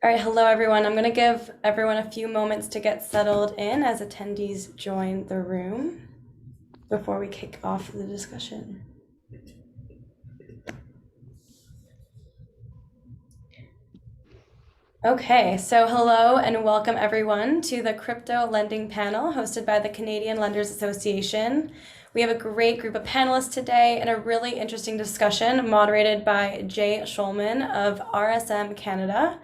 All right, hello everyone. I'm going to give everyone a few moments to get settled in as attendees join the room before we kick off the discussion. Okay, so hello and welcome everyone to the crypto lending panel hosted by the Canadian Lenders Association. We have a great group of panelists today and a really interesting discussion moderated by Jay Schulman of RSM Canada.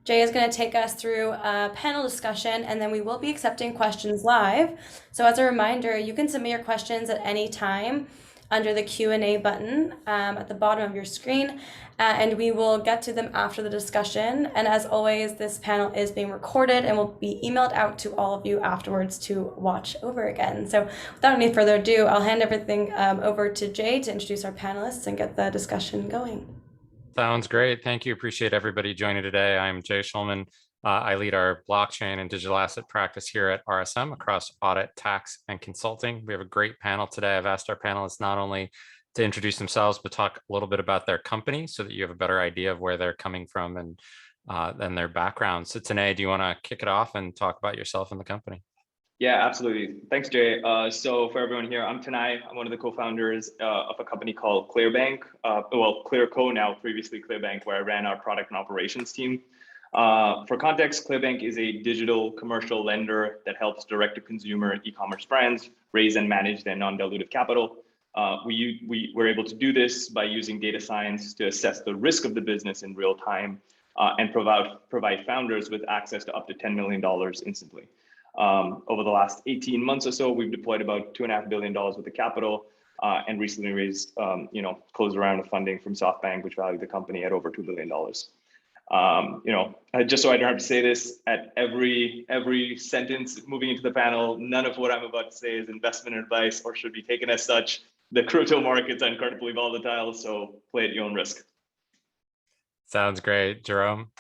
Jay is going to take us through a panel discussion and then we will be accepting questions live. So as a reminder, you can submit your questions at any time under the Q&A button at the bottom of your screen, and we will get to them after the discussion. And as always, this panel is being recorded and will be emailed out to all of you afterwards to watch over again. So without any further ado, I'll hand everything over to Jay to introduce our panelists and get the discussion going. Sounds great. Thank you. Appreciate everybody joining today. I'm Jay Schulman. I lead our blockchain and digital asset practice here at RSM across audit, tax, and consulting. We have a great panel today. I've asked our panelists not only to introduce themselves, but talk a little bit about their company so that you have a better idea of where they're coming from and their background. So Tanay, do you want to kick it off and talk about yourself and the company? Yeah, absolutely. Thanks, Jay. So for everyone here, I'm Tanay. I'm one of the co-founders of a company called Clearco, now previously Clearbank, where I ran our product and operations team. For context, Clearbank is a digital commercial lender that helps direct-to-consumer e-commerce brands raise and manage their non-dilutive capital. We were able to do this by using data science to assess the risk of the business in real time and provide founders with access to up to $10 million instantly. Over the last 18 months or so, we've deployed about $2.5 billion worth of capital and recently raised, closed a round of funding from SoftBank, which valued the company at over $2 billion. Just so I don't have to say this at every sentence moving into the panel, none of what I'm about to say is investment advice or should be taken as such. The crypto markets are incredibly volatile, so play at your own risk. Sounds great. Jerome?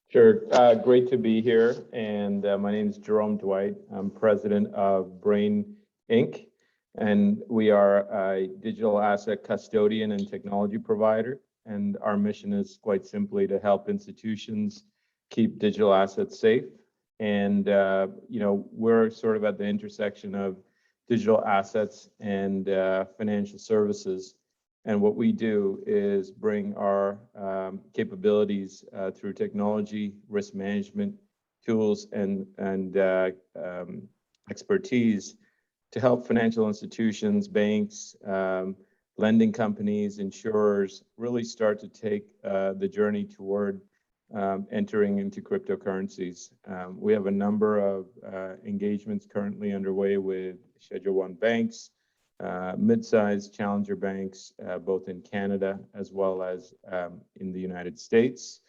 Sure. Great to be here. And my name is Jerome Dwight. I'm president of Brane, Inc. And we are a digital asset custodian and technology provider. And our mission is quite simply to help institutions keep digital assets safe. And, we're sort of at the intersection of digital assets and financial services. And what we do is bring our capabilities through technology, risk management tools, and expertise to help financial institutions, banks, lending companies, insurers really start to take the journey toward entering into cryptocurrencies. We have a number of engagements currently underway with Schedule 1 banks, mid-sized challenger banks, both in Canada as well as in the United States.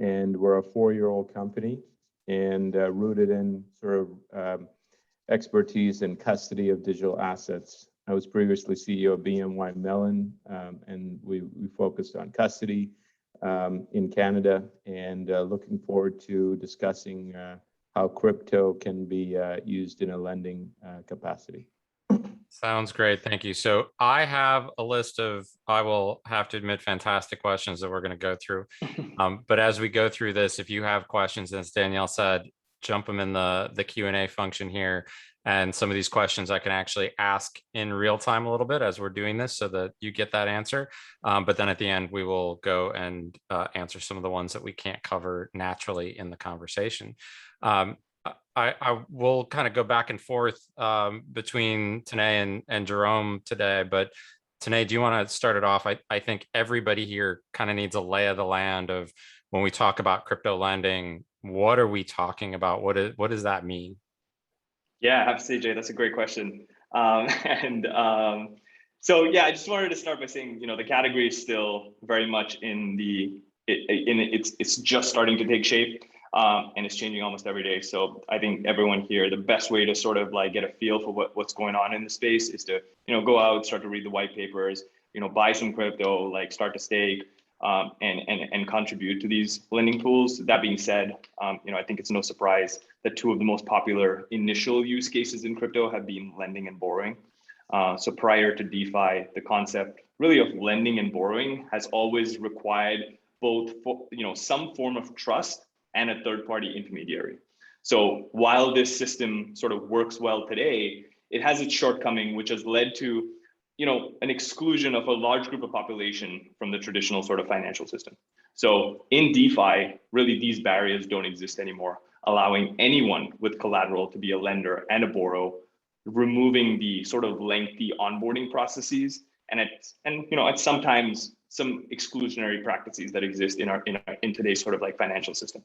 And we're a 4-year-old company and rooted in sort of expertise in custody of digital assets. I was previously CEO of BNY Mellon, and we focused on custody in Canada, and looking forward to discussing how crypto can be used in a lending capacity. Sounds great. Thank you. So I have a list of, I will have to admit, fantastic questions that we're going to go through. But as we go through this, if you have questions, as Danielle said, jump them in the Q&A function here. And some of these questions I can actually ask in real time a little bit as we're doing this so that you get that answer. But then at the end, we will go and answer some of the ones that we can't cover naturally in the conversation. I will kind of go back and forth between Tanay and Jerome today, but Tanay, do you want to start it off? I think everybody here kind of needs a lay of the land of when we talk about crypto lending, what are we talking about? What does that mean? Yeah, I have to say, Jay, that's a great question. So yeah, I just wanted to start by saying, the category is still very much it's just starting to take shape. And it's changing almost every day. So I think everyone here, the best way to sort of like get a feel for what's going on in the space is to, go out, start to read the white papers, buy some crypto, like start to stake, and contribute to these lending tools. That being said, I think it's no surprise that two of the most popular initial use cases in crypto have been lending and borrowing. So prior to DeFi, the concept really of lending and borrowing has always required both, some form of trust and a third-party intermediary. So while this system sort of works well today, it has its shortcoming, which has led to, an exclusion of a large group of population from the traditional sort of financial system. So in DeFi, really these barriers don't exist anymore, allowing anyone with collateral to be a lender and a borrower, removing the sort of lengthy onboarding processes and sometimes some exclusionary practices that exist in today's sort of like financial system.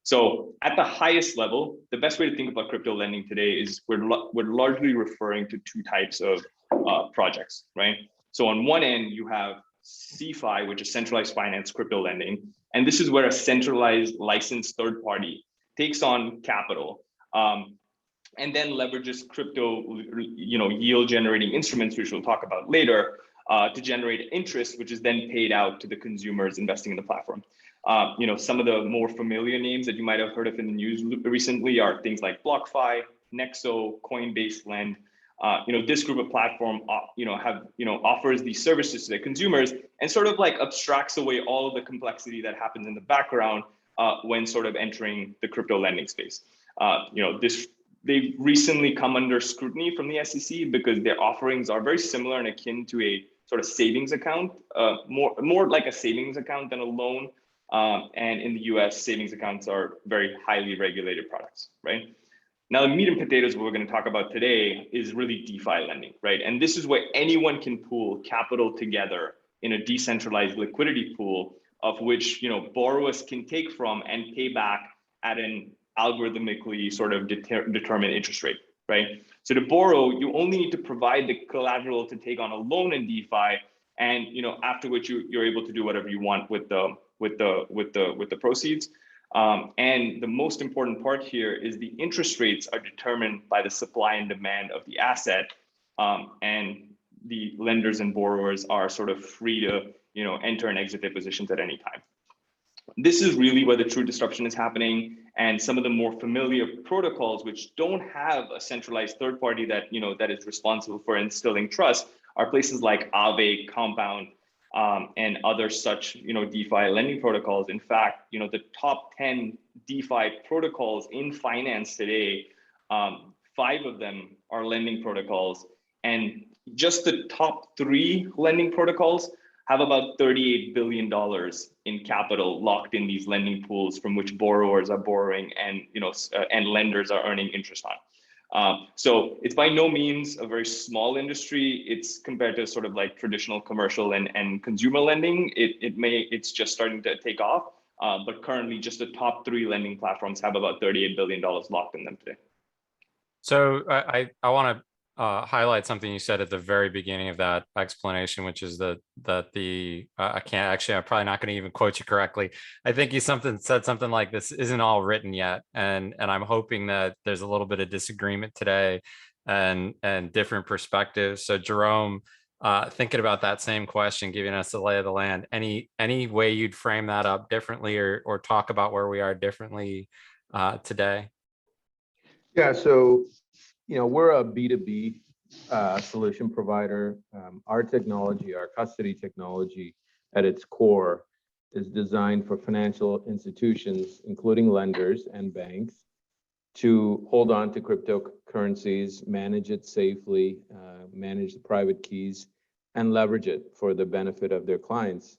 So at the highest level, the best way to think about crypto lending today is we're largely referring to two types of projects, right? So on one end, you have CeFi, which is centralized finance crypto lending. And this is where a centralized licensed third party takes on capital and then leverages crypto, yield generating instruments, which we'll talk about later, to generate interest, which is then paid out to the consumers investing in the platform. Some of the more familiar names that you might have heard of in the news recently are things like BlockFi, Nexo, Coinbase Lend. This group of platform, offers these services to the consumers and sort of like abstracts away all of the complexity that happens in the background when sort of entering the crypto lending space. They've recently come under scrutiny from the SEC because their offerings are very similar and akin to a sort of savings account, more like a savings account than a loan. And in the US, savings accounts are very highly regulated products, right? Now, the meat and potatoes what we're going to talk about today is really DeFi lending, right? And this is where anyone can pool capital together in a decentralized liquidity pool of which, borrowers can take from and pay back at an algorithmically sort of determined interest rate, right? So to borrow, you only need to provide the collateral to take on a loan in DeFi, and after which you're able to do whatever you want with the proceeds. And the most important part here is the interest rates are determined by the supply and demand of the asset, and the lenders and borrowers are sort of free to enter and exit their positions at any time. This is really where the true disruption is happening, and some of the more familiar protocols which don't have a centralized third party that that is responsible for instilling trust are places like Aave, Compound, and other such DeFi lending protocols. In fact, the top 10 DeFi protocols in finance today, 5 of them are lending protocols, and just the top 3 lending protocols have about $38 billion in capital locked in these lending pools from which borrowers are borrowing and and lenders are earning interest on. So it's by no means a very small industry. It's compared to sort of like traditional commercial and consumer lending. It's just starting to take off, but currently just the top 3 lending platforms have about $38 billion locked in them today. So I want to highlight something you said at the very beginning of that explanation, which is that I'm probably not going to even quote you correctly. I think you said something like this isn't all written yet, and I'm hoping that there's a little bit of disagreement today and different perspectives. So Jerome, thinking about that same question, giving us the lay of the land, any way you'd frame that up differently or talk about where we are differently today? Yeah, so we're a B2B solution provider. Our technology, our custody technology at its core is designed for financial institutions, including lenders and banks, to hold on to cryptocurrencies, manage it safely, manage the private keys, and leverage it for the benefit of their clients.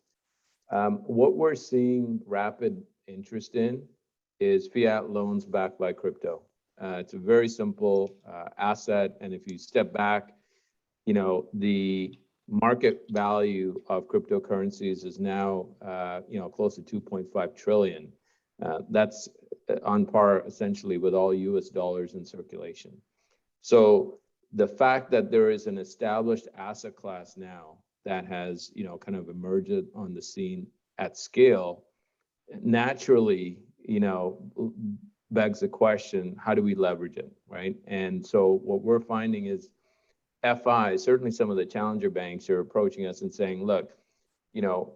What we're seeing rapid interest in is fiat loans backed by crypto. It's a very simple asset, and if you step back, the market value of cryptocurrencies is now close to 2.5 trillion. That's on par essentially with all US dollars in circulation. So the fact that there is an established asset class now that has kind of emerged on the scene at scale naturally begs the question, how do we leverage it, right? And so what we're finding is FI, certainly some of the challenger banks are approaching us and saying, look,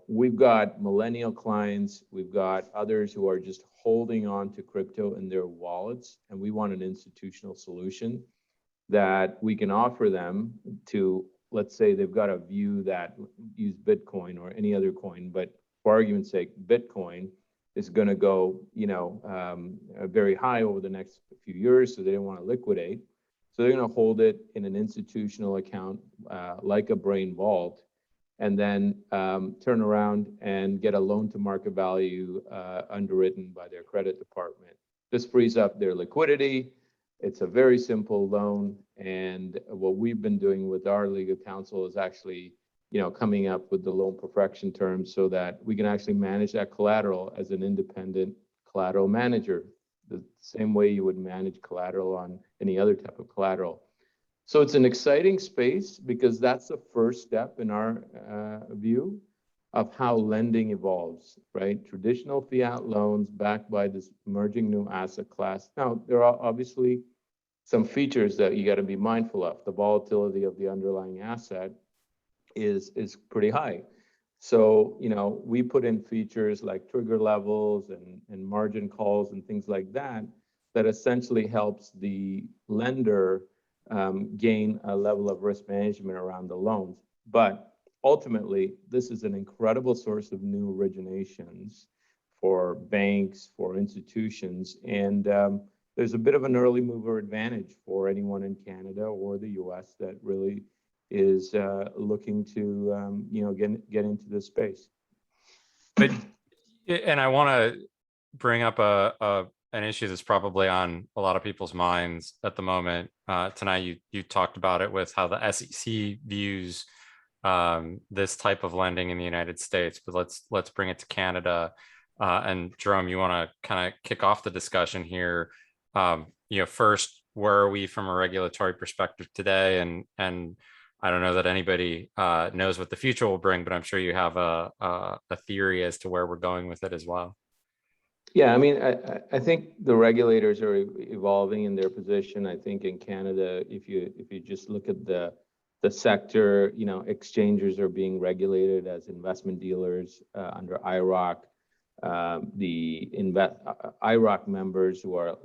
we've got millennial clients, we've got others who are just holding on to crypto in their wallets, and we want an institutional solution that we can offer them to, let's say they've got a view that use Bitcoin or any other coin, but for argument's sake, Bitcoin is going to go, very high over the next few years. So they didn't want to liquidate. So they're going to hold it in an institutional account like a Brane vault, and then turn around and get a loan to market value underwritten by their credit department. This frees up their liquidity. It's a very simple loan. And what we've been doing with our legal counsel is actually, coming up with the loan perfection terms so that we can actually manage that collateral as an independent collateral manager, the same way you would manage collateral on any other type of collateral. So it's an exciting space because that's the first step in our view of how lending evolves, right? Traditional fiat loans backed by this emerging new asset class. Now, there are obviously some features that you got to be mindful of. The volatility of the underlying asset is pretty high. So, we put in features like trigger levels and margin calls and things like that, that essentially helps the lender gain a level of risk management around the loans. But ultimately, this is an incredible source of new originations for banks, for institutions, and there's a bit of an early mover advantage for anyone in Canada or the US that really is looking to get into this space. But and I want to bring up an issue that's probably on a lot of people's minds at the moment. Tonight, you talked about it with how the SEC views this type of lending in the United States, but let's bring it to Canada. And Jerome, you want to kind of kick off the discussion here. First, where are we from a regulatory perspective today? And I don't know that anybody knows what the future will bring, but I'm sure you have a theory as to where we're going with it as well. Yeah, I mean, I think the regulators are evolving in their position. I think in Canada, if you just look at the sector, exchangers are being regulated as investment dealers under IROC. The IROC members, who are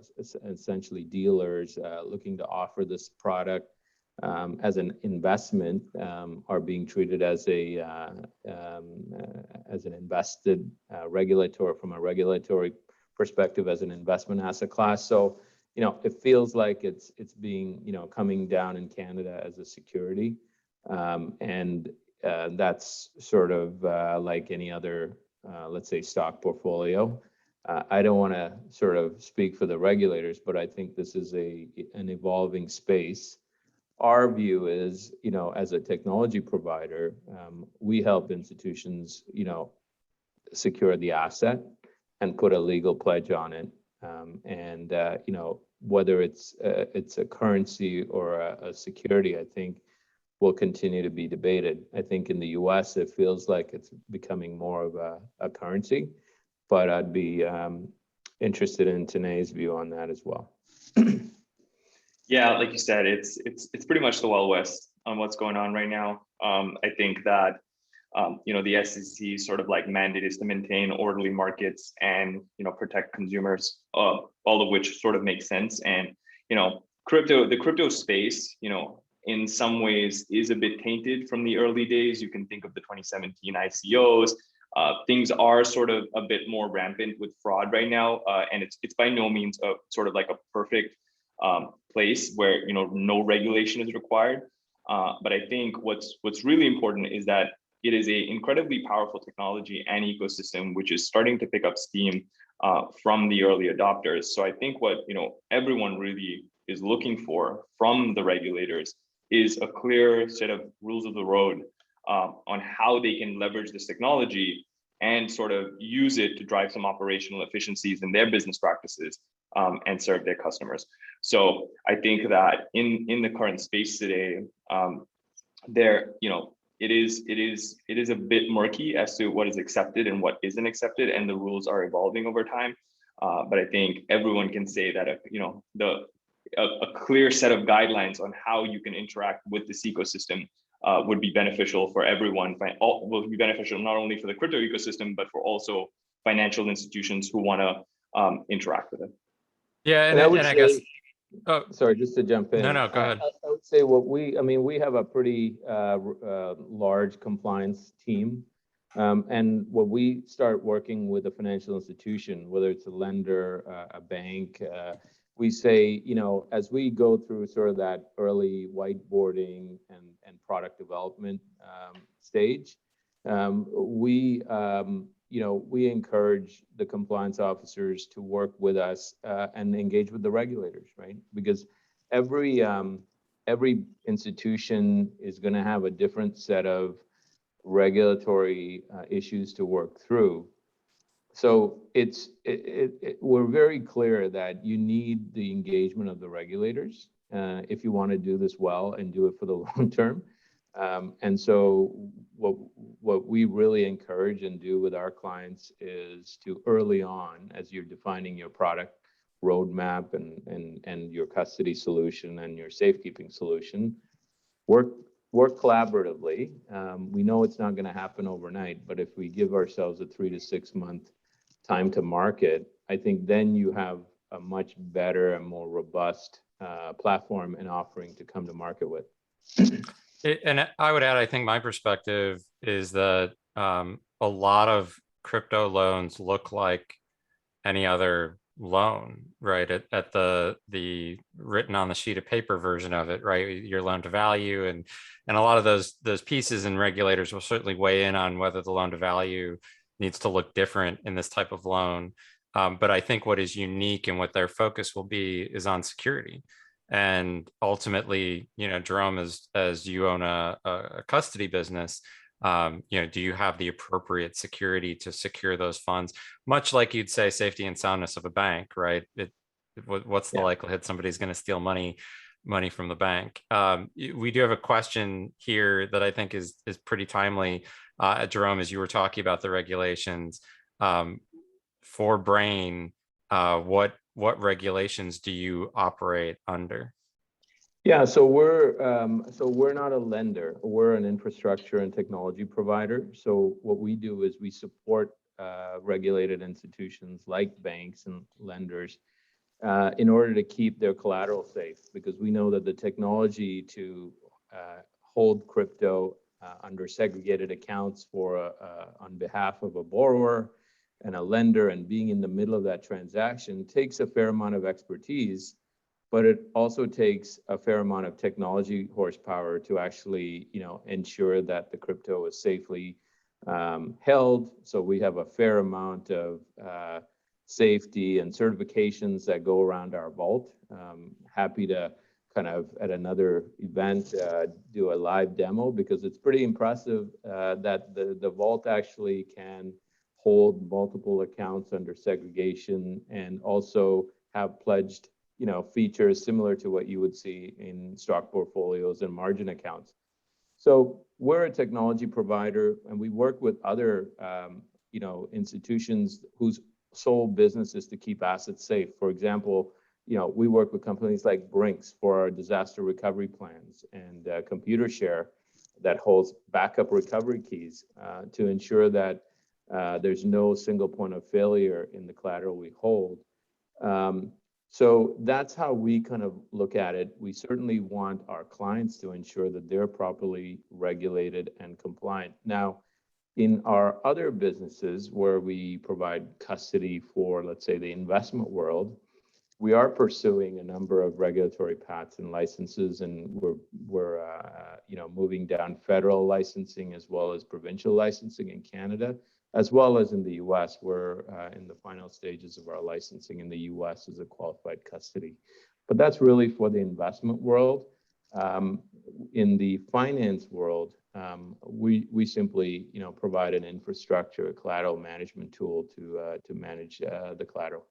essentially dealers looking to offer this product as an investment, are being treated as an invested regulator from a regulatory perspective as an investment asset class. So, it feels like it's being, coming down in Canada as a security. And that's sort of like any other, let's say, stock portfolio. I don't want to sort of speak for the regulators, but I think this is an evolving space. Our view is, as a technology provider, we help institutions, secure the asset and put a legal pledge on it. Whether it's a currency or a security, I think will continue to be debated. I think in the US, it feels like it's becoming more of a currency, but I'd be interested in Tanay's view on that as well. Yeah, like you said, it's pretty much the Wild West on what's going on right now. I think that the SEC sort of like mandate is to maintain orderly markets and protect consumers, all of which sort of makes sense. And the crypto space, in some ways is a bit tainted from the early days. You can think of the 2017 ICOs. Things are sort of a bit more rampant with fraud right now, and it's by no means a sort of like a perfect place where no regulation is required. But I think what's really important is that it is an incredibly powerful technology and ecosystem which is starting to pick up steam from the early adopters. So I think what everyone really is looking for from the regulators is a clear set of rules of the road on how they can leverage this technology and sort of use it to drive some operational efficiencies in their business practices and serve their customers. So I think that in the current space today, it is a bit murky as to what is accepted and what isn't accepted, and the rules are evolving over time. But I think everyone can say that a clear set of guidelines on how you can interact with this ecosystem would be beneficial for everyone. Will be beneficial not only for the crypto ecosystem, but for also financial institutions who want to interact with it. Yeah, and I guess. Oh, sorry, just to jump in. No, go ahead. I would say we have a pretty large compliance team And when we start working with a financial institution, whether it's a lender, a bank, we say, as we go through sort of that early whiteboarding and product development stage, we encourage the compliance officers to work with us and engage with the regulators, right? Because every institution is going to have a different set of regulatory issues to work through. So we're very clear that you need the engagement of the regulators if you want to do this well and do it for the long term. And so what we really encourage and do with our clients is to early on, as you're defining your product roadmap and your custody solution and your safekeeping solution, work collaboratively. We know it's not going to happen overnight, but if we give ourselves a 3 to 6 month time to market, I think then you have a much better and more robust platform and offering to come to market with. And I would add, I think my perspective is that a lot of crypto loans look like any other loan, right? At the written on the sheet of paper version of it, right? Your loan to value and a lot of those pieces, and regulators will certainly weigh in on whether the loan to value needs to look different in this type of loan. But I think what is unique and what their focus will be is on security. And ultimately, Jerome, as you own a custody business, do you have the appropriate security to secure those funds? Much like you'd say safety and soundness of a bank, right? What's the likelihood somebody's going to steal money from the bank? We do have a question here that I think is pretty timely. Jerome, as you were talking about the regulations, for Brane, what regulations do you operate under? Yeah, so we're not a lender. We're an infrastructure and technology provider. So what we do is we support regulated institutions like banks and lenders in order to keep their collateral safe, because we know that the technology to hold crypto under segregated accounts on behalf of a borrower and a lender, and being in the middle of that transaction takes a fair amount of expertise, but it also takes a fair amount of technology horsepower to actually, ensure that the crypto is safely held. So we have a fair amount of safety and certifications that go around our vault. Happy to kind of at another event do a live demo, because it's pretty impressive that the vault actually can hold multiple accounts under segregation and also have pledged features similar to what you would see in stock portfolios and margin accounts. So we're a technology provider, and we work with other institutions whose sole business is to keep assets safe. For example, we work with companies like Brinks for our disaster recovery plans, and ComputerShare that holds backup recovery keys to ensure that there's no single point of failure in the collateral we hold. So that's how we kind of look at it. We certainly want our clients to ensure that they're properly regulated and compliant. Now, in our other businesses where we provide custody for, let's say, the investment world, we are pursuing a number of regulatory paths and licenses, and we're moving down federal licensing as well as provincial licensing in Canada, as well as in the US. We're in the final stages of our licensing in the US as a qualified custody. But that's really for the investment world. In the finance world, we simply provide an infrastructure, a collateral management tool to manage the collateral.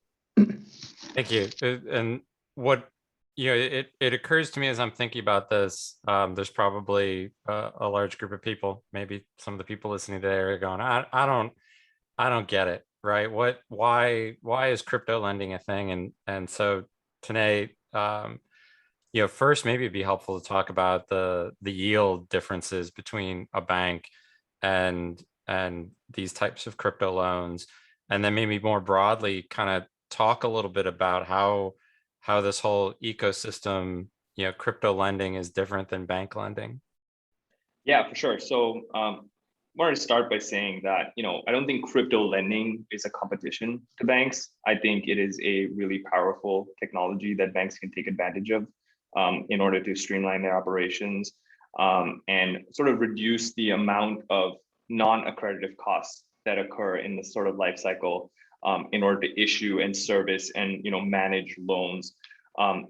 Thank you. And what it occurs to me as I'm thinking about this, there's probably a large group of people, maybe some of the people listening today are going, I don't get it, right? Why is crypto lending a thing? And so Tanay, first maybe it'd be helpful to talk about the yield differences between a bank and these types of crypto loans, and then maybe more broadly kind of talk a little bit about how this whole ecosystem, crypto lending is different than bank lending. Yeah, for sure. So wanted to start by saying that, I don't think crypto lending is a competition to banks. I think it is a really powerful technology that banks can take advantage of in order to streamline their operations and sort of reduce the amount of non-accredited costs that occur in the sort of life cycle in order to issue and service and manage loans,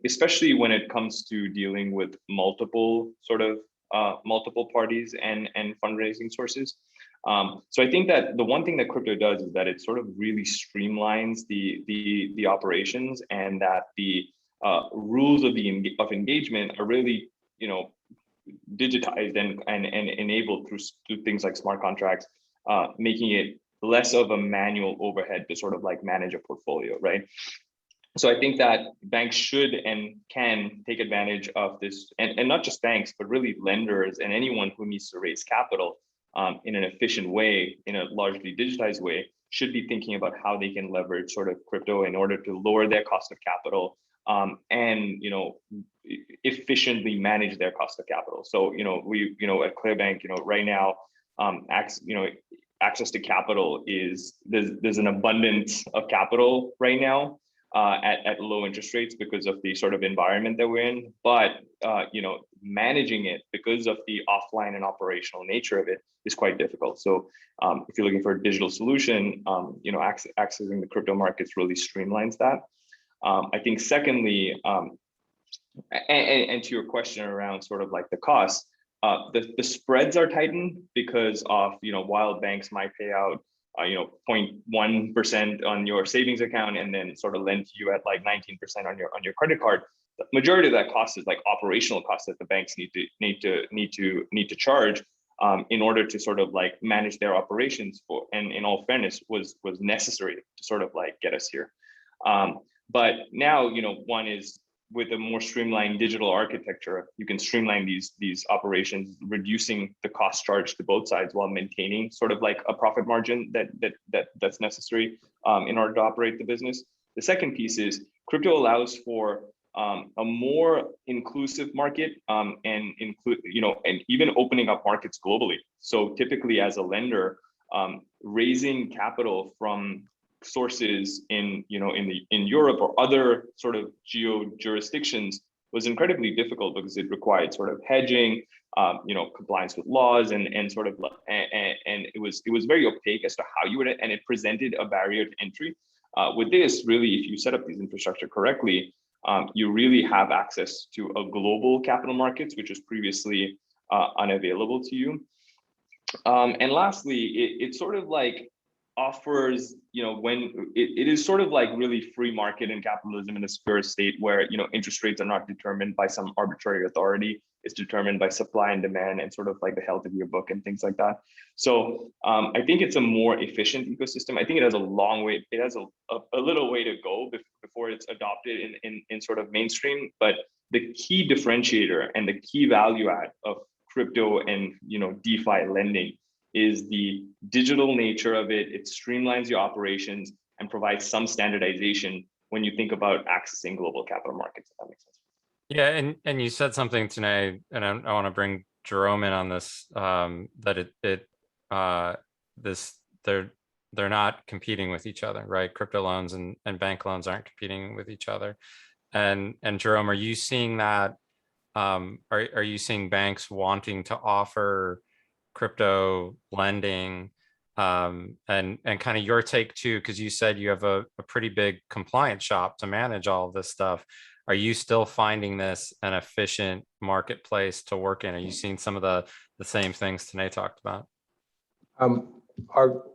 especially when it comes to dealing with multiple parties and fundraising sources. So I think that the one thing that crypto does is that it sort of really streamlines the operations, and that the rules of engagement are really digitized and enabled through things like smart contracts, making it less of a manual overhead to sort of like manage a portfolio, right? So I think that banks should and can take advantage of this, and not just banks, but really lenders and anyone who needs to raise capital in an efficient way, in a largely digitized way, should be thinking about how they can leverage sort of crypto in order to lower their cost of capital and efficiently manage their cost of capital. So we at Clearbank, right now, access to capital is there's an abundance of capital right now at low interest rates because of the sort of environment that we're in. But managing it because of the offline and operational nature of it is quite difficult. So if you're looking for a digital solution, accessing the crypto markets really streamlines that. I think secondly, and to your question around sort of like the costs, the spreads are tightened because of, while banks might pay out 0.1% on your savings account and then sort of lend to you at like 19% on your credit card. The majority of that cost is like operational costs that the banks need to charge in order to sort of like manage their operations for, and in all fairness was necessary to sort of like get us here. But now, one is with a more streamlined digital architecture, you can streamline these operations, reducing the cost charged to both sides while maintaining sort of like a profit margin that's necessary in order to operate the business. The second piece is crypto allows for a more inclusive market and even opening up markets globally. So typically, as a lender, raising capital from sources in Europe or other sort of jurisdictions was incredibly difficult because it required sort of hedging, compliance with laws, and it was very opaque as to how you would, and it presented a barrier to entry. With this, really, if you set up these infrastructure correctly, you really have access to a global capital markets, which was previously unavailable to you. And lastly, it sort of like offers, when it is sort of like really free market and capitalism in a secure state where, interest rates are not determined by some arbitrary authority. It's determined by supply and demand and sort of like the health of your book and things like that. So I think it's a more efficient ecosystem. I think it has a long way, it has a little way to go before it's adopted in sort of mainstream. But the key differentiator and the key value add of crypto and DeFi lending is the digital nature of it. It streamlines your operations and provides some standardization when you think about accessing global capital markets, if that makes sense. Yeah, and you said something, Tanay, and I want to bring Jerome in on this, that they're not competing with each other, right? Crypto loans and bank loans aren't competing with each other. And Jerome, are you seeing that? Are you seeing banks wanting to offer crypto lending, and kind of your take too, because you said you have a pretty big compliance shop to manage all of this stuff. Are you still finding this an efficient marketplace to work in? Are you seeing some of the same things Tanay talked about?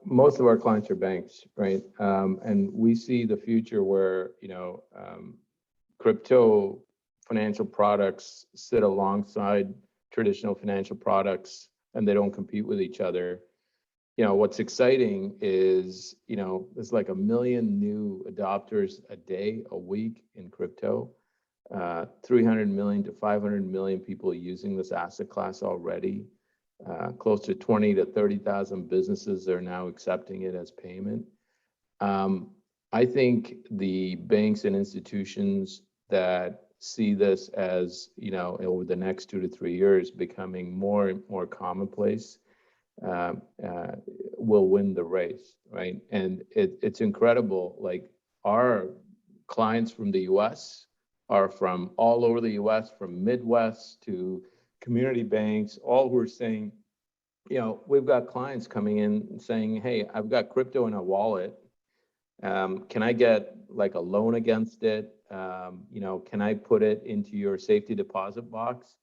Most of our clients are banks, right? And we see the future where crypto financial products sit alongside traditional financial products, and they don't compete with each other. What's exciting is, there's like 1 million new adopters a day, a week in crypto, 300 million to 500 million people using this asset class already. Close to 20 to 30,000 businesses are now accepting it as payment. I think the banks and institutions that see this as, over the next 2 to 3 years becoming more and more commonplace, will win the race, right? And it's incredible. Like our clients from the U.S. are from all over the U.S., from Midwest to community banks, all who are saying, we've got clients coming in and saying, hey, I've got crypto in a wallet. Can I get like a loan against it? Can I put it into your safety deposit box?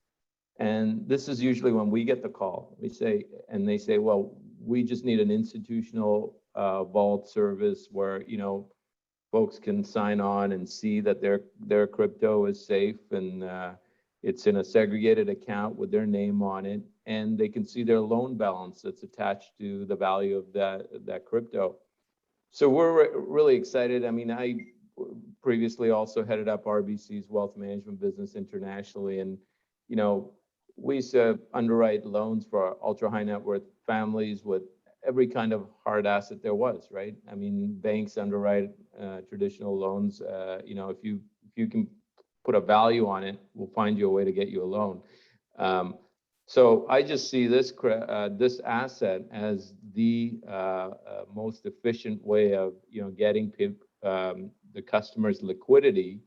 And this is usually when we get the call. They say, well, we just need an institutional vault service where, folks can sign on and see that their crypto is safe and it's in a segregated account with their name on it, and they can see their loan balance that's attached to the value of that crypto. So we're really excited. I mean, I previously also headed up RBC's wealth management business internationally, and we used to underwrite loans for ultra high net worth families with every kind of hard asset there was, right? I mean, banks underwrite traditional loans. If you can put a value on it, we'll find you a way to get you a loan. So I just see this asset as the most efficient way of getting the customer's liquidity,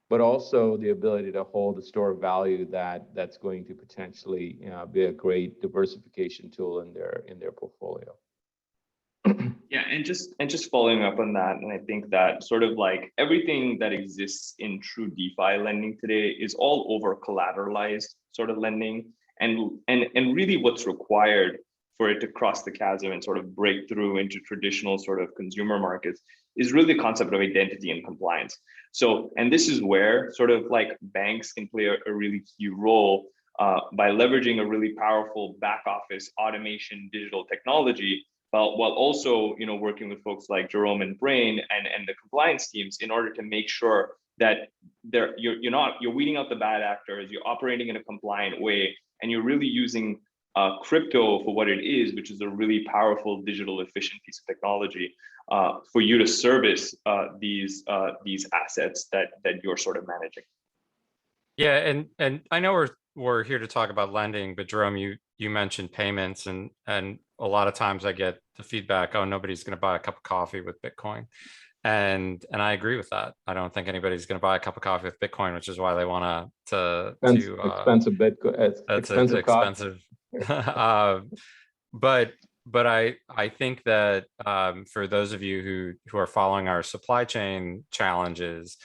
but also the ability to hold a store of value that's going to potentially be a great diversification tool in their portfolio. Yeah, and just following up on that, and I think that sort of like everything that exists in true DeFi lending today is all over collateralized sort of lending, and really what's required for it to cross the chasm and sort of break through into traditional sort of consumer markets is really the concept of identity and compliance. So, and this is where sort of like banks can play a really key role by leveraging a really powerful back office automation digital technology, while also working with folks like Jerome and Brane and the compliance teams in order to make sure that you're weeding out the bad actors, you're operating in a compliant way, and you're really using crypto for what it is, which is a really powerful digital efficient piece of technology for you to service these assets that you're sort of managing. Yeah, and I know we're here to talk about lending, but Jerome, you mentioned payments, and a lot of times I get the feedback, oh, nobody's going to buy a cup of coffee with Bitcoin, and I agree with that. I don't think anybody's going to buy a cup of coffee with Bitcoin, which is why they want to expensive Bitcoin. That's expensive. But I think that for those of you who are following our supply chain challenges,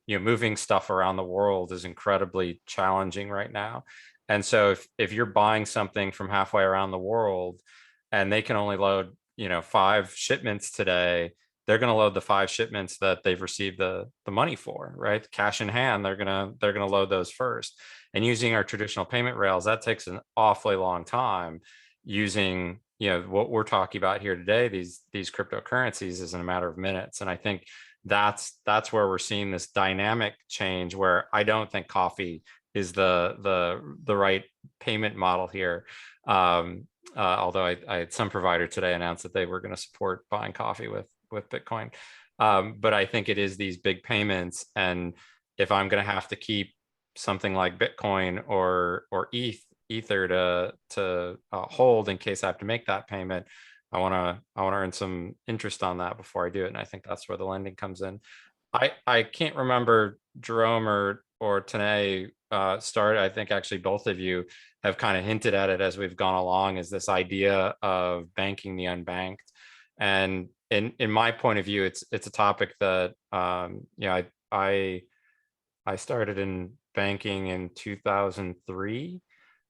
moving stuff around the world is incredibly challenging right now. And so if you're buying something from halfway around the world and they can only load 5 shipments today, they're going to load the 5 shipments that they've received the money for, right? Cash in hand, they're gonna load those first. And using our traditional payment rails, that takes an awfully long time. Using what we're talking about here today, these cryptocurrencies, is in a matter of minutes. And I think that's where we're seeing this dynamic change, where I don't think coffee is the right payment model here. Although I had some provider today announce that they were going to support buying coffee with Bitcoin. But I think it is these big payments. And if I'm going to have to keep something like Bitcoin or Ether to hold in case I have to make that payment, I want to earn some interest on that before I do it. And I think that's where the lending comes in. I can't remember, Jerome or Tanay started. I think actually both of you have kind of hinted at it as we've gone along, is this idea of banking the unbanked. And in my point of view, it's a topic that I started in banking in 2003.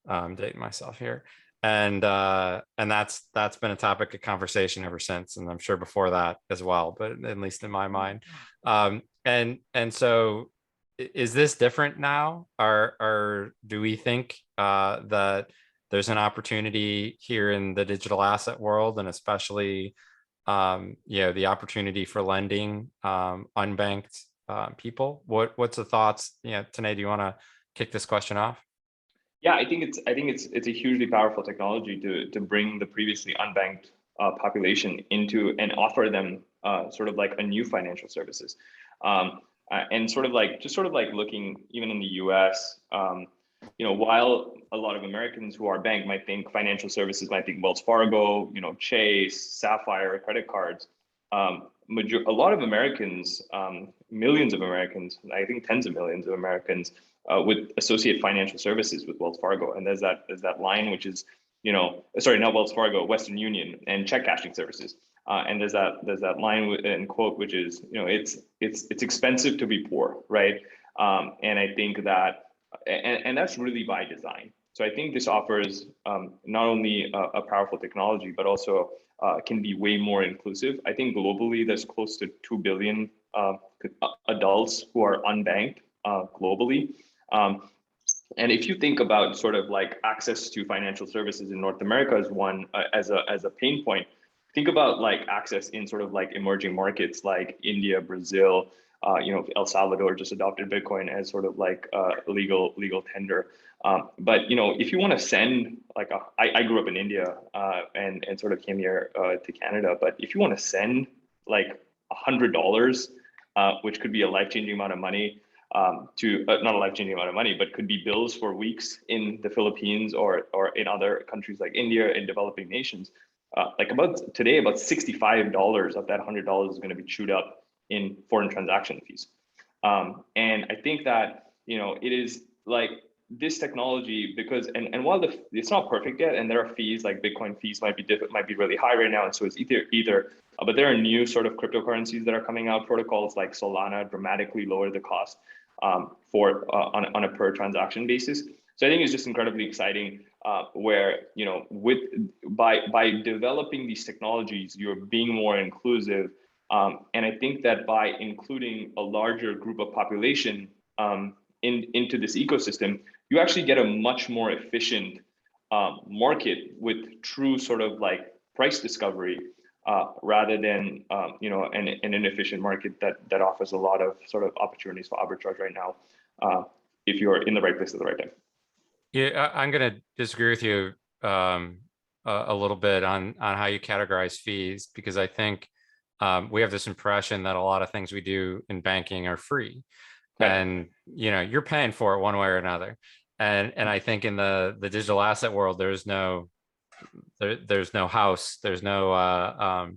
I'm dating myself here, and that's been a topic of conversation ever since, and I'm sure before that as well, but at least in my mind. And so, is this different now, or do we think that there's an opportunity here in the digital asset world, and especially the opportunity for lending unbanked people? What's the thoughts? Tanay, do you want to kick this question off? Yeah, I think it's a hugely powerful technology to bring the previously unbanked population into and offer them sort of like a new financial services, and sort of like looking even in the U.S. while a lot of Americans who are banked might think financial services, might think Wells Fargo, Chase, Sapphire, credit cards, a lot of Americans, millions of Americans, I think tens of millions of Americans would associate financial services with Wells Fargo. And there's that line, which is, sorry, not Wells Fargo, Western Union and check cashing services. And there's that line and quote, which is, it's expensive to be poor, right? And I think that, and that's really by design. So I think this offers not only a powerful technology, but also can be way more inclusive. I think globally, there's close to 2 billion adults who are unbanked globally. And if you think about sort of like access to financial services in North America as one, as a pain point, think about like access in sort of like emerging markets like India, Brazil, El Salvador just adopted Bitcoin as sort of like legal tender. But if you want to send like I grew up in India and sort of came here to Canada. But if you want to send like $100, which could be a life-changing amount of money to not a life-changing amount of money, but could be bills for weeks in the Philippines or in other countries like India and developing nations. Like about $65 of that $100 is going to be chewed up in foreign transaction fees. And I think that, it is like this technology because, and while it's not perfect yet, and there are fees like Bitcoin fees might be really high right now. And so it's either, but there are new sort of cryptocurrencies that are coming out. Protocols like Solana dramatically lower the cost for on a per transaction basis. So I think it's just incredibly exciting where, by developing these technologies, you're being more inclusive. And I think that by including a larger group of population into this ecosystem, you actually get a much more efficient market with true sort of like price discovery rather than, an inefficient market that offers a lot of sort of opportunities for arbitrage right now if you're in the right place at the right time. Yeah, I'm going to disagree with you a little bit on how you categorize fees, because I think we have this impression that a lot of things we do in banking are free, and you're paying for it one way or another. And I think in the digital asset world, there's no house, there's no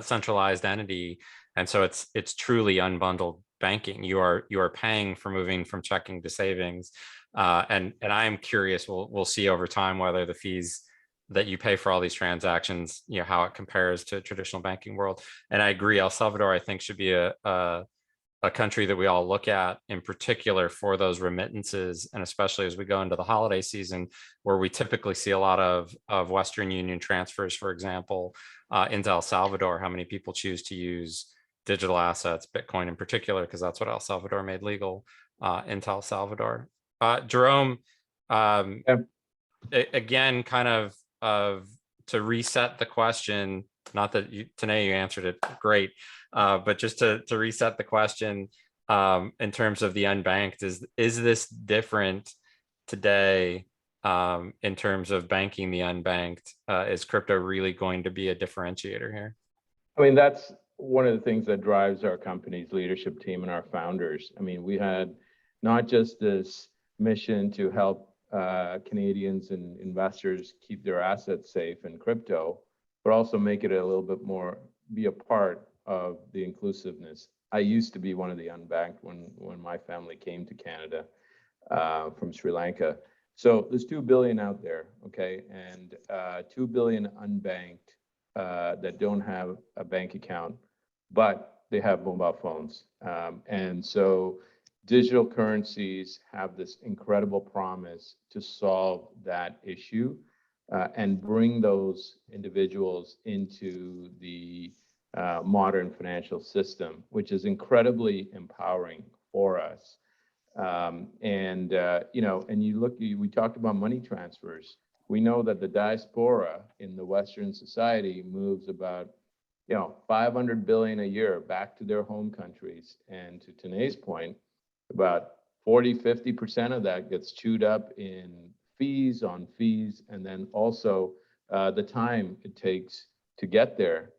centralized entity, and so it's truly unbundled banking. You are paying for moving from checking to savings. And I am curious, we'll see over time whether the fees that you pay for all these transactions, how it compares to traditional banking world. And I agree, El Salvador, I think, should be a country that we all look at in particular for those remittances, and especially as we go into the holiday season, where we typically see a lot of Western Union transfers, for example, into El Salvador. How many people choose to use digital assets, Bitcoin in particular, because that's what El Salvador made legal into El Salvador. Jerome, again, kind of to reset the question, not that Tanay, you answered it great, but just to reset the question in terms of the unbanked, is this different today in terms of banking the unbanked? Is crypto really going to be a differentiator here? I mean, that's one of the things that drives our company's leadership team and our founders. I mean, we had not just this mission to help Canadians and investors keep their assets safe in crypto, but also make it a little bit more, be a part of the inclusiveness. I used to be one of the unbanked when my family came to Canada from Sri Lanka. So there's 2 billion out there, okay, and 2 billion unbanked that don't have a bank account, but they have mobile phones. And so digital currencies have this incredible promise to solve that issue and bring those individuals into the modern financial system, which is incredibly empowering for us. And you look, we talked about money transfers. We know that the diaspora in the Western society moves about, 500 billion a year back to their home countries. And to Tanay's point, about 40–50% of that gets chewed up in fees on fees, and then also the time it takes to get there.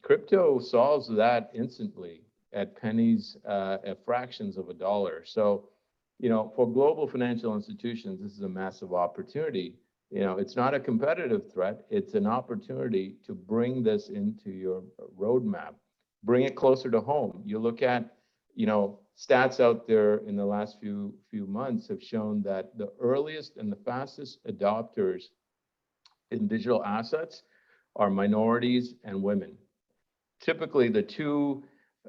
Crypto solves that instantly at pennies, at fractions of a dollar. So for global financial institutions, this is a massive opportunity. It's not a competitive threat. It's an opportunity to bring this into your roadmap, bring it closer to home. You look at, stats out there in the last few months have shown that the earliest and the fastest adopters in digital assets are minorities and women. Typically, the two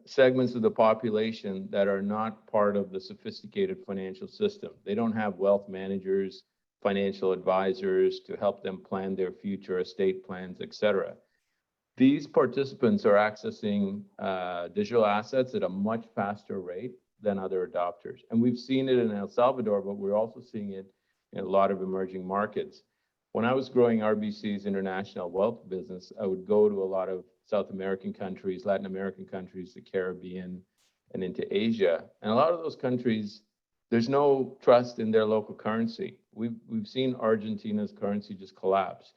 segments of the population that are not part of the sophisticated financial system. They don't have wealth managers, financial advisors to help them plan their future estate plans, etc. These participants are accessing digital assets at a much faster rate than other adopters. And we've seen it in El Salvador, but we're also seeing it in a lot of emerging markets. When I was growing RBC's international wealth business, I would go to a lot of South American countries, Latin American countries, the Caribbean, and into Asia. And a lot of those countries, there's no trust in their local currency. We've seen Argentina's currency just collapse.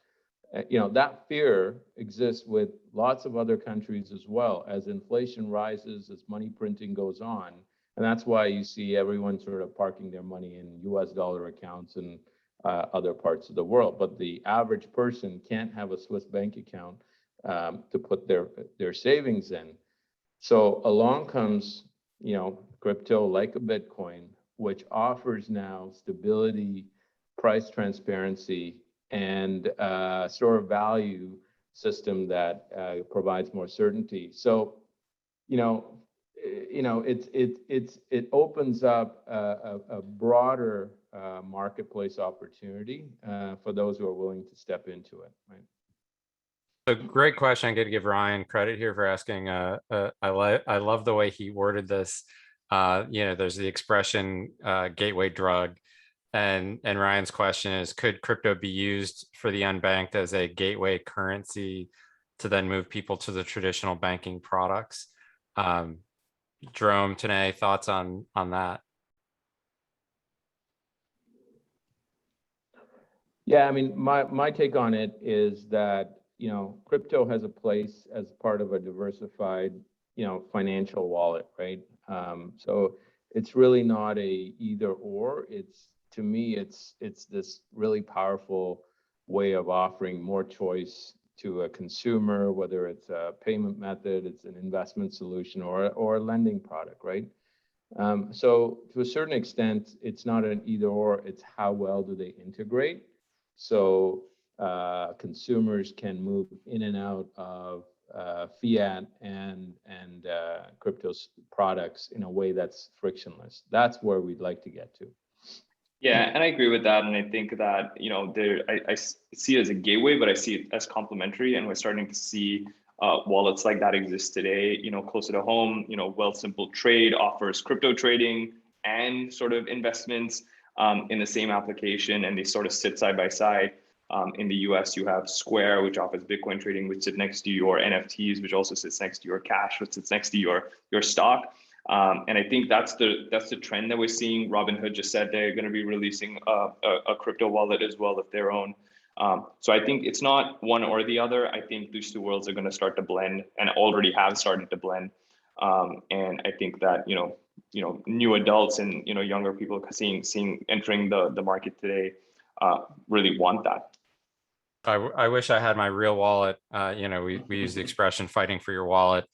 That fear exists with lots of other countries as well, as inflation rises, as money printing goes on. And that's why you see everyone sort of parking their money in US dollar accounts and other parts of the world. But the average person can't have a Swiss bank account to put their savings in. So along comes, crypto like a Bitcoin, which offers now stability, price transparency, and store of value system that provides more certainty. So, it opens up a broader marketplace opportunity for those who are willing to step into it. Right. So great question. I get to give Ryan credit here for asking. I love the way he worded this. There's the expression gateway drug. And Ryan's question is, could crypto be used for the unbanked as a gateway currency to then move people to the traditional banking products? Jerome, Tanay, thoughts on that? Yeah, I mean, my take on it is that, crypto has a place as part of a diversified, financial wallet, right? So it's really not a either or. To me, it's this really powerful way of offering more choice to a consumer, whether it's a payment method, it's an investment solution, or a lending product, right? So to a certain extent, it's not an either or, it's how well do they integrate. So consumers can move in and out of fiat and crypto products in a way that's frictionless. That's where we'd like to get to. Yeah, and I agree with that. And I think that, I see it as a gateway, but I see it as complementary. And we're starting to see wallets like that exist today, closer to home. Wealthsimple Trade offers crypto trading and sort of investments in the same application, and they sort of sit side by side. In the US, you have Square, which offers Bitcoin trading, which sits next to your NFTs, which also sits next to your cash, which sits next to your stock. And I think that's the trend that we're seeing. Robinhood just said they're going to be releasing a crypto wallet as well of their own. So I think it's not one or the other. I think these two worlds are going to start to blend, and already have started to blend. And I think that new adults and younger people seeing entering the market today really want that. I wish I had my real wallet. We use the expression "fighting for your wallet."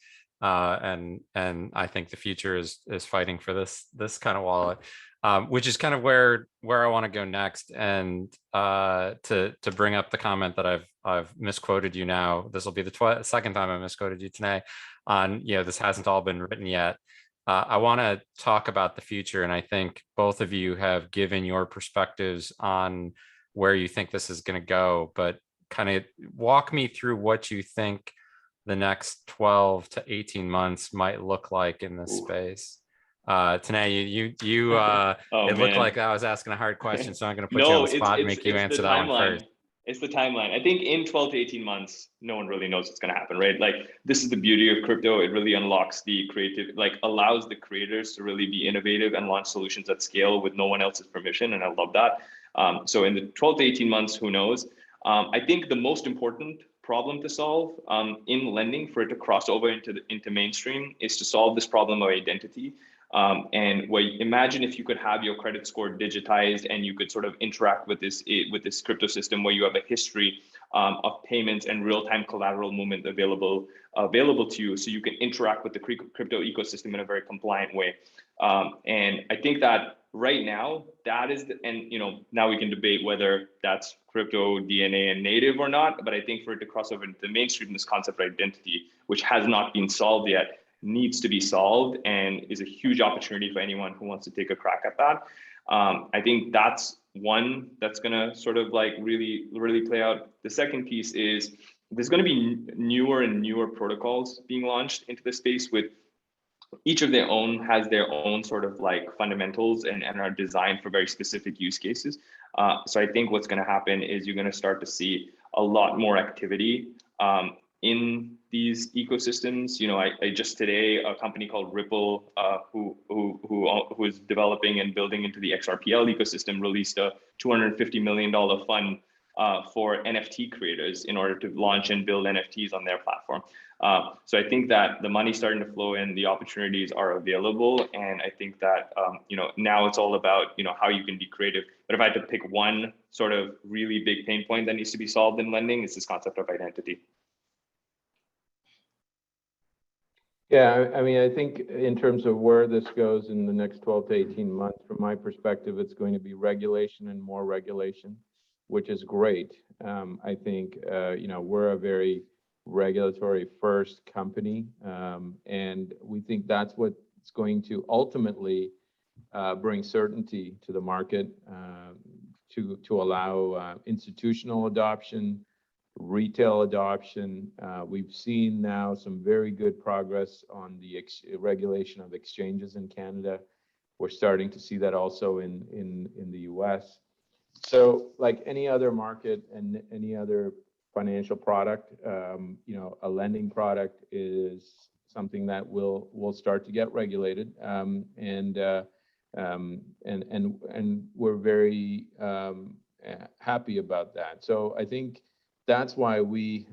And I think the future is fighting for this kind of wallet, which is kind of where I want to go next. And to bring up the comment that I've misquoted you now. This will be the second time I misquoted you today on, this hasn't all been written yet. I want to talk about the future, and I think both of you have given your perspectives on where you think this is going to go, but kind of walk me through what you think the next 12 to 18 months might look like in this space. Tanay, you it looked like I was asking a hard question, so I'm going to put you on the spot and make you answer that one first. It's the timeline. I think in 12 to 18 months, no one really knows what's going to happen, right? Like, this is the beauty of crypto. It really unlocks the creative, allows the creators to really be innovative and launch solutions at scale with no one else's permission. And I love that. So in the 12 to 18 months, who knows? I think the most important problem to solve in lending for it to cross over into mainstream is to solve this problem of identity. And imagine if you could have your credit score digitized and you could sort of interact with this crypto system where you have a history of payments and real-time collateral movement available to you, so you can interact with the crypto ecosystem in a very compliant way. And I think that right now that is now we can debate whether that's crypto DNA and native or not, but I think for it to cross over into the mainstream, this concept of identity, which has not been solved yet, needs to be solved and is a huge opportunity for anyone who wants to take a crack at that. I think that's one that's going to sort of like really play out. The second piece is there's going to be newer and newer protocols being launched into the space, with each of their own has their own sort of like fundamentals and are designed for very specific use cases. So I think what's going to happen is you're going to start to see a lot more activity in these ecosystems. I just today, a company called Ripple, who is developing and building into the XRPL ecosystem, released a $250 million fund for NFT creators in order to launch and build NFTs on their platform. So I think that the money's starting to flow in, the opportunities are available, and I think that now it's all about how you can be creative. But if I had to pick one sort of really big pain point that needs to be solved in lending, it's this concept of identity. Yeah, I mean, I think in terms of where this goes in the next 12 to 18 months, from my perspective, it's going to be regulation and more regulation, which is great. I think, we're a very regulatory first company, and we think that's what's going to ultimately bring certainty to the market, to allow institutional adoption, retail adoption. We've seen now some very good progress on the regulation of exchanges in Canada. We're starting to see that also in the US. So like any other market and any other financial product, a lending product is something that will start to get regulated, and we're very happy about that. So I think that's why we,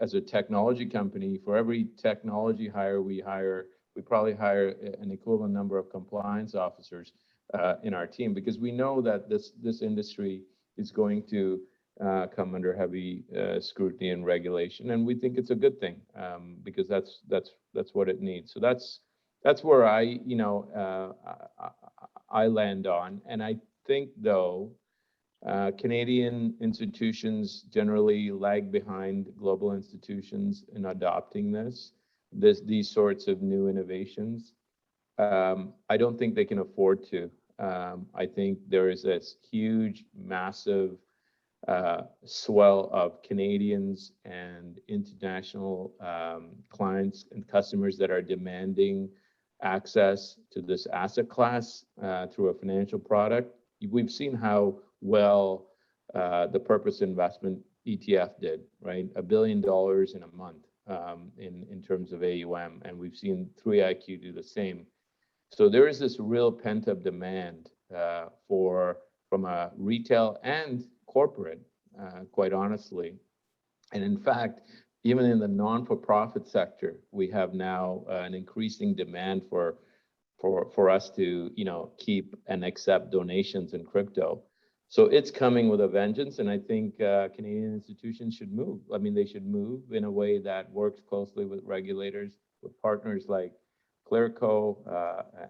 as a technology company, for every technology hire we hire, we probably hire an equivalent number of compliance officers in our team, because we know that this industry is going to come under heavy scrutiny and regulation, and we think it's a good thing, because that's what it needs. So that's where I land on, and I think though. Canadian institutions generally lag behind global institutions in adopting these sorts of new innovations. I don't think they can afford to. I think there is this huge, massive swell of Canadians and international clients and customers that are demanding access to this asset class through a financial product. We've seen how well the purpose investment ETF did, right? $1 billion in a month in terms of AUM, and we've seen 3iQ do the same. So there is this real pent-up demand from a retail and corporate, quite honestly. And in fact, even in the non-for-profit sector, we have now an increasing demand for us to keep and accept donations in crypto. So it's coming with a vengeance, and I think Canadian institutions should move. I mean, they should move in a way that works closely with regulators, with partners like Clearco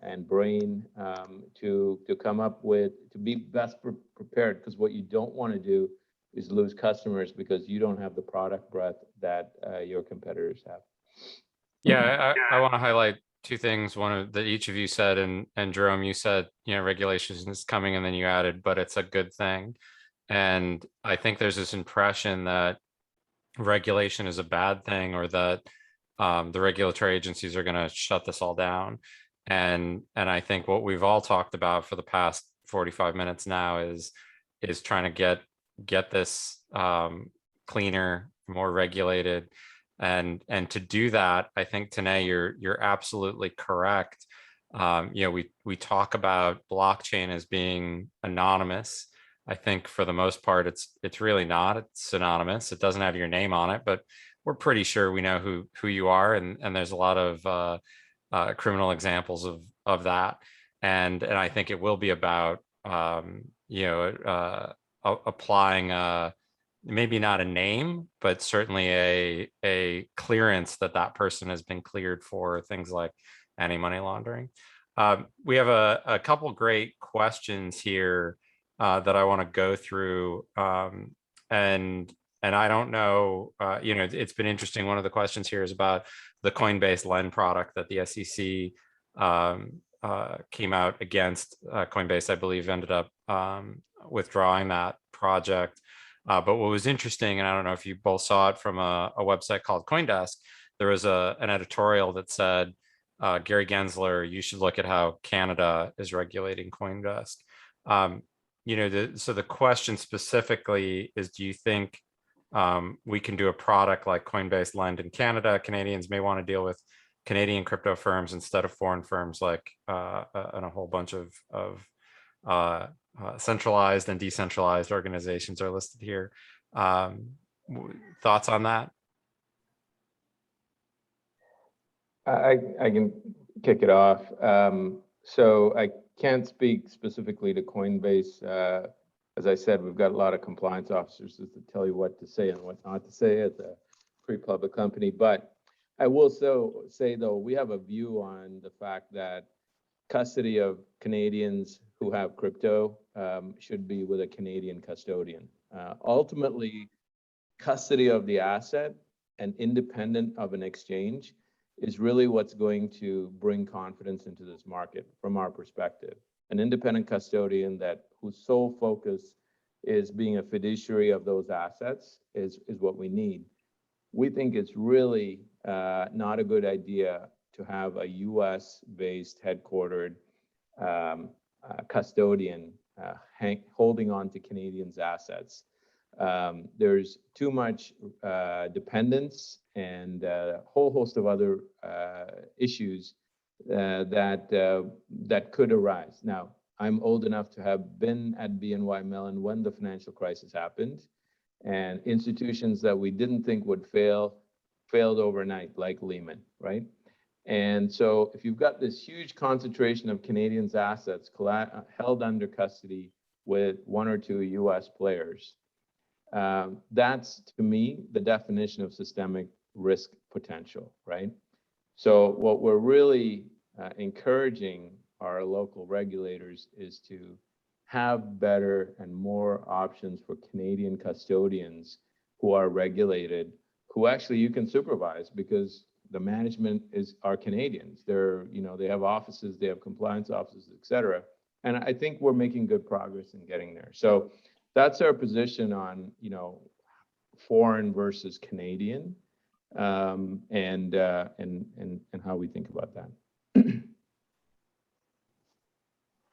and Brane, to come up with, to be best prepared, because what you don't want to do is lose customers because you don't have the product breadth that your competitors have. Yeah, I want to highlight two things. One that each of you said, and Jerome, you said, regulation is coming, and then you added, but it's a good thing. And I think there's this impression that regulation is a bad thing, or that the regulatory agencies are going to shut this all down. And I think what we've all talked about for the past 45 minutes now is trying to get this cleaner, more regulated. And to do that, I think, Tanay, you're absolutely correct. We talk about blockchain as being anonymous. I think for the most part, it's really not. It's synonymous. It doesn't have your name on it, but we're pretty sure we know who you are, and there's a lot of criminal examples of that. And I think it will be about applying maybe not a name, but certainly a clearance that person has been cleared for things like anti-money laundering. We have a couple great questions here that I want to go through, and I don't know, it's been interesting. One of the questions here is about the Coinbase Lend product that the SEC came out against. Coinbase, I believe, ended up withdrawing that project. But what was interesting, and I don't know if you both saw it from a website called CoinDesk, there was an editorial that said, Gary Gensler, you should look at how Canada is regulating CoinDesk. So the question specifically is, do you think we can do a product like Coinbase Lend in Canada? Canadians may want to deal with Canadian crypto firms instead of foreign firms, like and a whole bunch of centralized and decentralized organizations are listed here. Thoughts on that? I can kick it off. So I can't speak specifically to Coinbase. As I said, we've got a lot of compliance officers to tell you what to say and what not to say as a pre-public company. But I will say, though, we have a view on the fact that custody of Canadians who have crypto should be with a Canadian custodian. Ultimately, custody of the asset and independent of an exchange is really what's going to bring confidence into this market from our perspective. An independent custodian whose sole focus is being a fiduciary of those assets is what we need. We think it's really not a good idea to have a US-based headquartered custodian holding on to Canadians' assets. There's too much dependence and a whole host of other issues that could arise. Now, I'm old enough to have been at BNY Mellon when the financial crisis happened, and institutions that we didn't think would failed overnight, like Lehman, right? And so if you've got this huge concentration of Canadians' assets held under custody with one or two US players, that's, to me, the definition of systemic risk potential, right? So what we're really encouraging our local regulators is to have better and more options for Canadian custodians who are regulated, who actually you can supervise because the management are Canadians. They have offices, they have compliance offices, et cetera. And I think we're making good progress in getting there. So that's our position on, foreign versus Canadian, and how we think about that.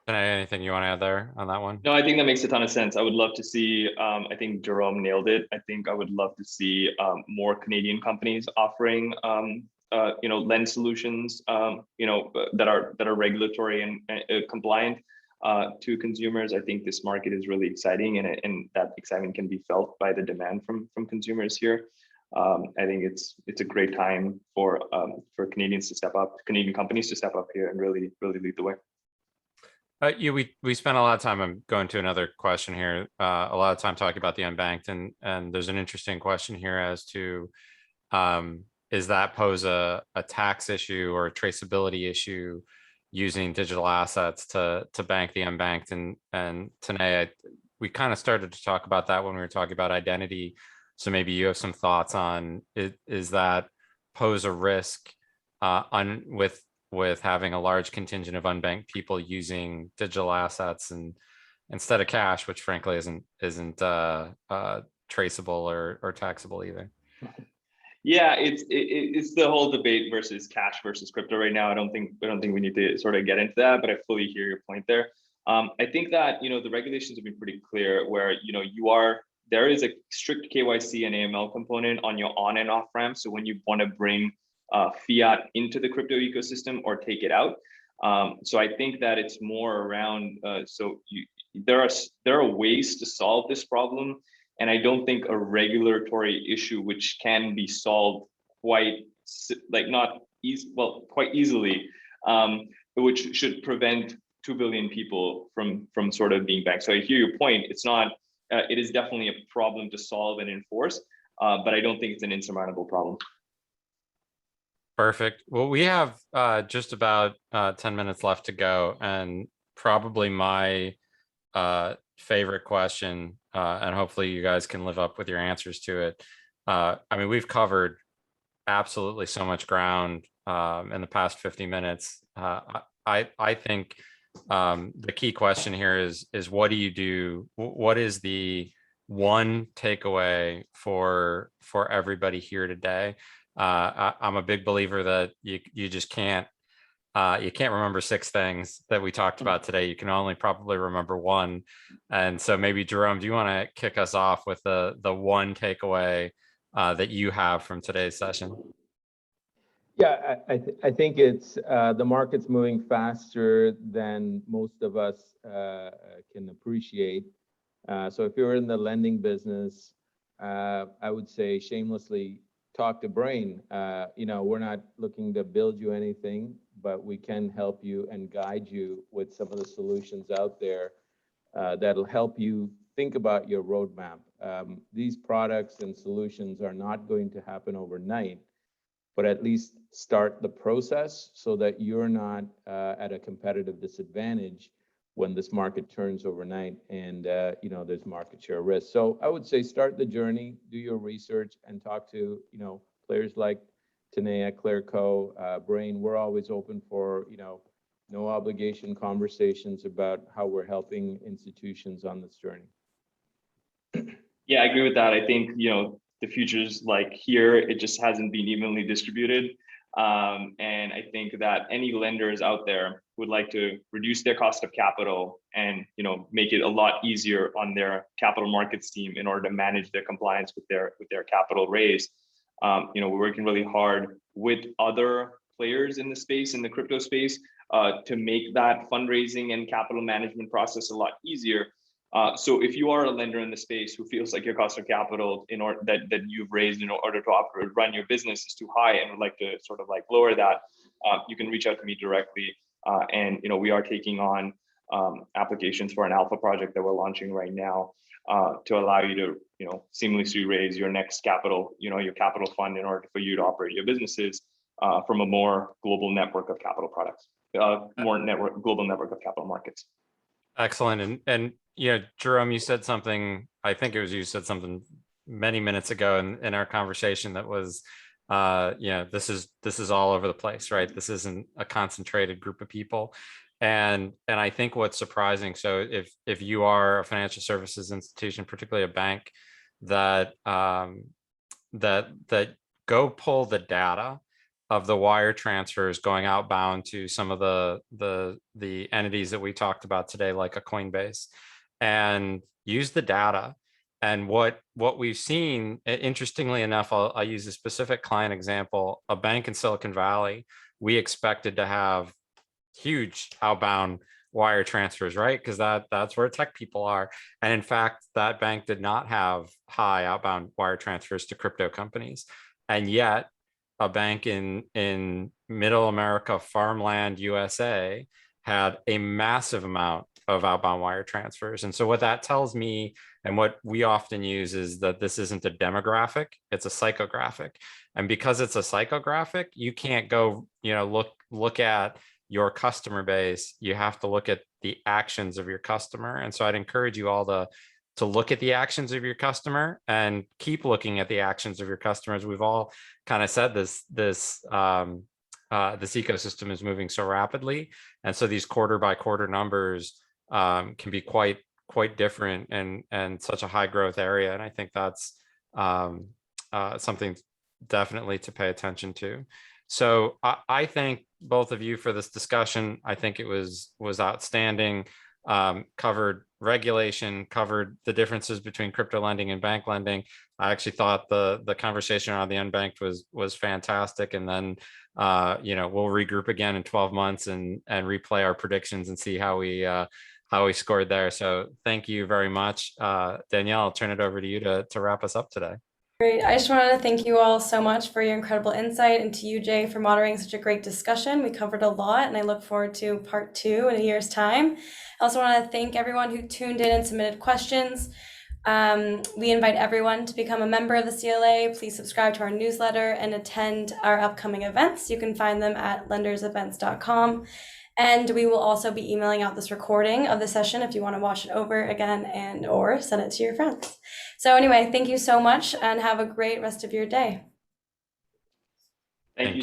Anything you want to add there on that one? No, I think that makes a ton of sense. I would love to see, I think Jerome nailed it. I think I would love to see more Canadian companies offering, lend solutions, that are regulatory and compliant to consumers. I think this market is really exciting, and that excitement can be felt by the demand from consumers here. I think it's a great time for Canadians to step up, Canadian companies to step up here and really lead the way. We spent a lot of time. I'm going to another question here. A lot of time talking about the unbanked, and there's an interesting question here as to is that pose a tax issue or a traceability issue using digital assets to bank the unbanked? And Tanay, we kind of started to talk about that when we were talking about identity. So maybe you have some thoughts on is that pose a risk with having a large contingent of unbanked people using digital assets and instead of cash, which frankly isn't traceable or taxable either. Yeah, it's the whole debate versus cash versus crypto right now. I don't think we need to sort of get into that, but I fully hear your point there. I think that the regulations have been pretty clear where there is a strict KYC and AML component on your on and off ramp. So when you want to bring fiat into the crypto ecosystem or take it out. So I think that it's more around, there are ways to solve this problem. And I don't think a regulatory issue, which can be solved quite, not quite easily, which should prevent 2 billion people from sort of being banked. So I hear your point. It's not. It is definitely a problem to solve and enforce, but I don't think it's an insurmountable problem. Perfect. Well, we have just about 10 minutes left to go, and probably my favorite question, and hopefully you guys can live up with your answers to it. I mean, we've covered absolutely so much ground in the past 50 minutes. I think the key question here is what do you do? What is the one takeaway for everybody here today? I'm a big believer that you just can't remember 6 things that we talked about today. You can only probably remember one. And so maybe Jerome, do you want to kick us off with the one takeaway that you have from today's session? Yeah, I think it's the market's moving faster than most of us can appreciate. So if you're in the lending business, I would say shamelessly talk to Brane. We're not looking to build you anything, but we can help you and guide you with some of the solutions out there that'll help you think about your roadmap. These products and solutions are not going to happen overnight, but at least start the process so that you're not at a competitive disadvantage when this market turns overnight and there's market share risk. So I would say start the journey, do your research, and talk to players like Tanay at Clearco, Brane. We're always open for no obligation conversations about how we're helping institutions on this journey. Yeah, I agree with that. I think the future's like here, it just hasn't been evenly distributed. And I think that any lenders out there would like to reduce their cost of capital and make it a lot easier on their capital markets team in order to manage their compliance with their capital raise. We're working really hard with other players in the space, in the crypto space, to make that fundraising and capital management process a lot easier. So if you are a lender in the space who feels like your cost of capital that you've raised in order to run your business is too high and would like to sort of like lower that, you can reach out to me directly. And we are taking on applications for an alpha project that we're launching right now to allow you to seamlessly raise your next capital, your capital fund in order for you to operate your businesses from a more global network of capital products, global network of capital markets. Excellent. And Jerome, you said something, I think it was you said something many minutes ago in our conversation that was, this is all over the place, right? This isn't a concentrated group of people. And I think what's surprising, so if you are a financial services institution, particularly a bank, that go pull the data of the wire transfers going outbound to some of the entities that we talked about today, like a Coinbase, and use the data. And what we've seen, interestingly enough, I'll use a specific client example, a bank in Silicon Valley. We expected to have huge outbound wire transfers, right? Because that's where tech people are. And in fact, that bank did not have high outbound wire transfers to crypto companies. And yet a bank in middle America, farmland, USA, had a massive amount of outbound wire transfers. And so what that tells me, and what we often use, is that this isn't a demographic, it's a psychographic. And because it's a psychographic, you can't go, look at your customer base. You have to look at the actions of your customer. And so I'd encourage you all to look at the actions of your customer and keep looking at the actions of your customers. We've all kind of said this ecosystem is moving so rapidly. And so these quarter by quarter numbers can be quite different and such a high growth area. And I think that's something definitely to pay attention to. So I thank both of you for this discussion. I think it was outstanding. Covered regulation, covered the differences between crypto lending and bank lending. I actually thought the conversation around the unbanked was fantastic. And then we'll regroup again in 12 months and replay our predictions and see how we scored there. So thank you very much. Danielle, I'll turn it over to you to wrap us up today. Great. I just wanted to thank you all so much for your incredible insight, and to you, Jay, for moderating such a great discussion. We covered a lot, and I look forward to part 2 in a year's time. I also want to thank everyone who tuned in and submitted questions. We invite everyone to become a member of the CLA. Please subscribe to our newsletter and attend our upcoming events. You can find them at lendersevents.com. And we will also be emailing out this recording of the session if you want to watch it over again and or send it to your friends. So anyway, thank you so much and have a great rest of your day. Thank you.